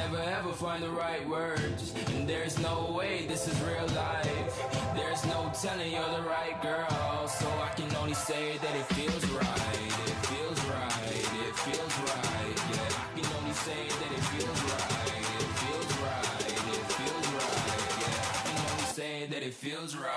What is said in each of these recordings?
never ever find the right words, and there's no way this is real life. There's no telling you're the right girl, so I can only say that it feels right. It feels right, it feels right, yeah. I can only say that it feels right. It feels right, it feels right, yeah. I can only say that it feels right.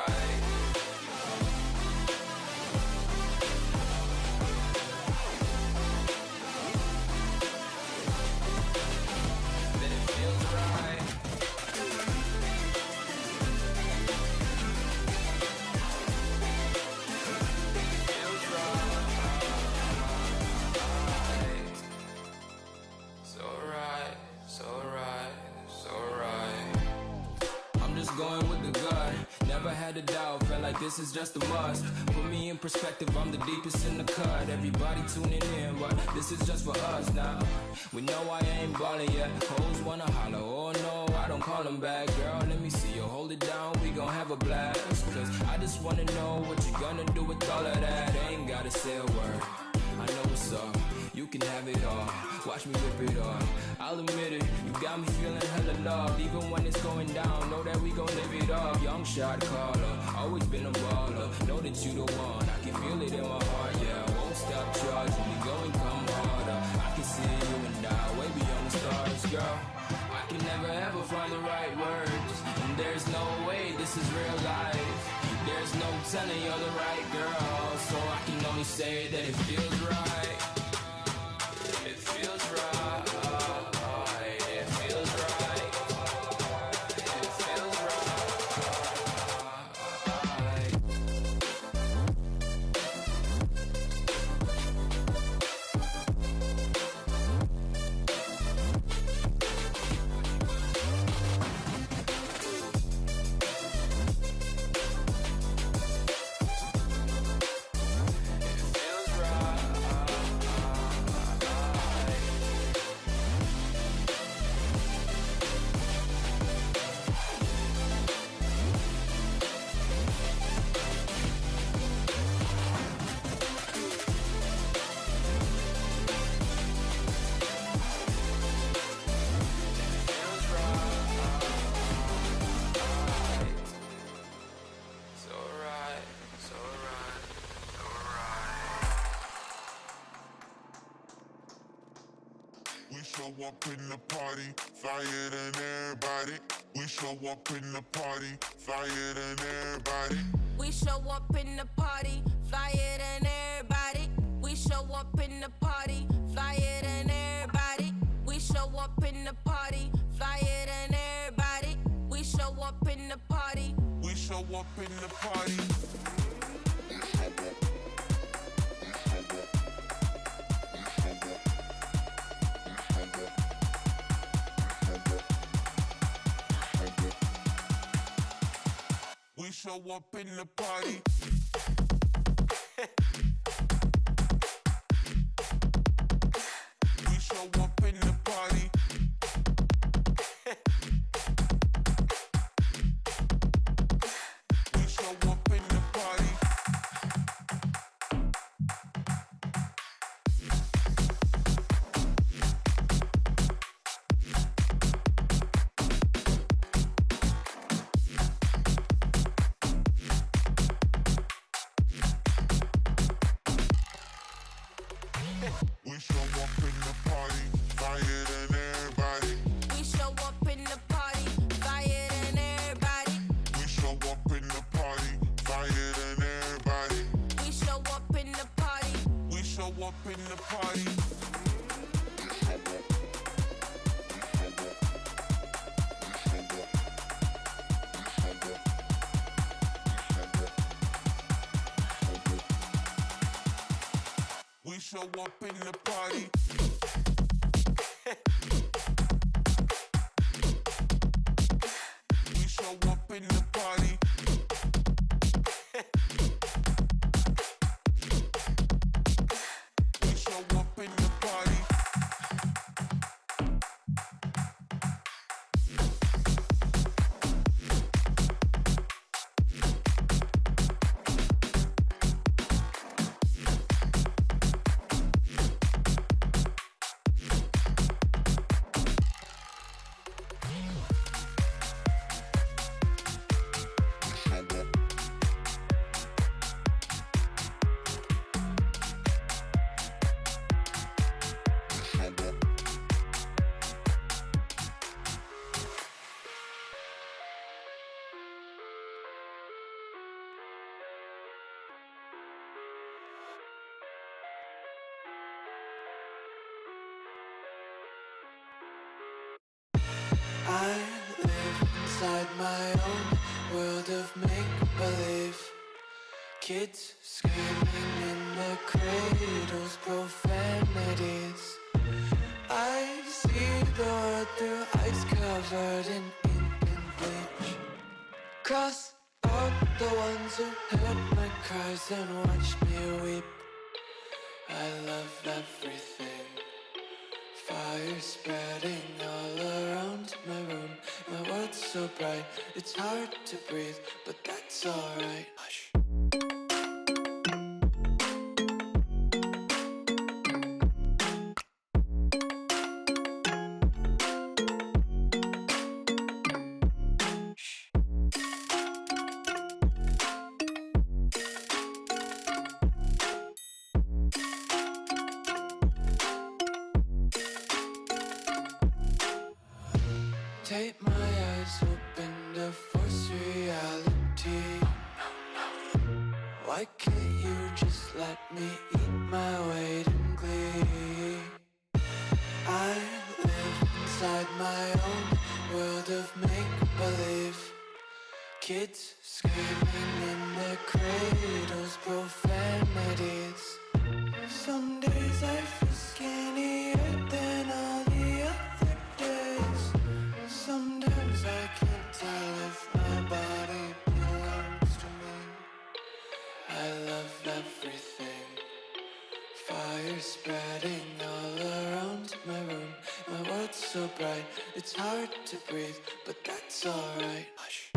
Going with the gut, never had a doubt, felt like this is just a must. Put me in perspective, I'm the deepest in the cut. Everybody tuning in, but this is just for us now. We know I ain't ballin' yet, hoes wanna holler, oh no, I don't call them back. Girl, let me see you hold it down, we gon' have a blast. Cause I just wanna know what you gonna do with all of that. Ain't gotta say a word, I know what's up. You can have it all, watch me rip it off. I'll admit it, you got me feeling hella loved. Even when it's going down, know that we gon' live it up. Young shot caller, always been a baller. Know that you the one, I can feel it in my heart, yeah. Won't stop charging me, go and come harder. I can see you and I, way beyond the stars, girl. I can never ever find the right words, and there's no way this is real life. There's no telling you're the right girl, so I can only say that it feels right. It feels right, it feels right, it feels up in the party, flyer than everybody. We show up in the party, flyer than everybody. We show up in the party, flyer than everybody. We show up in the party, flyer than everybody. We show up in the party, flyer than everybody. We show up in the party. We show up in the party. We show up in the party. We show up in the party. We show up in the party. We show up in the party, flyer than everybody. We show up in the party, flyer than everybody. We show up in the party, flyer than everybody. We show up in the party. We show up in the party. We show up in the party. We show up in the party. We show up in the party. inside my own world of make-believe. Kids screaming in their cradles, profanities. I see the world through eyes covered in ink and bleach. Cross out the ones who heard my cries and watched me weep. I love everything. Fire spreading all around my room. My world's so bright, it's hard to breathe, but that's alright. Hush. Take my eyes open to force reality. Why can't you just let me eat my weight in glee? I live inside my own world of make-believe. Kids screaming in their cradles, profanities. Some days I feel skinnier than all the other days. Sometimes I can't tell if my body belongs to me. I love everything. Fire spreading all around my room. My world's so bright, it's hard to breathe, but that's alright. Hush.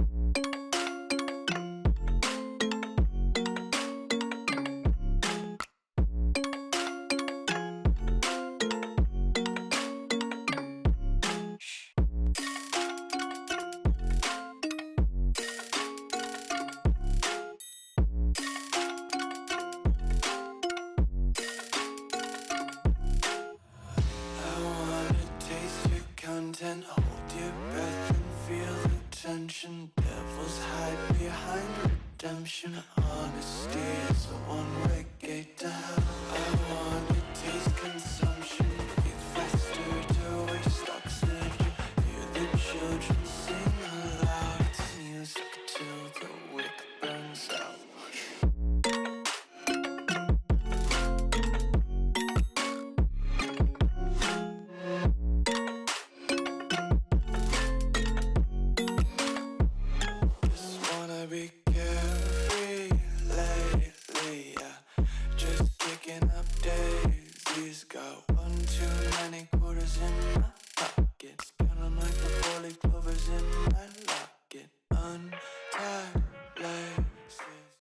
Content, hold your breath and feel the tension. Devils hide behind redemption. Honesty is a one-way gate to hell. I wanna taste consumption. Breathe faster to waste oxygen. Hear the children sing aloud. It's music till the wick burns out. Be carefree lately, yeah. Just kicking up daisies. Got one too many quarters in my pockets. Counting like the 4-leaf clovers in my locket. Untied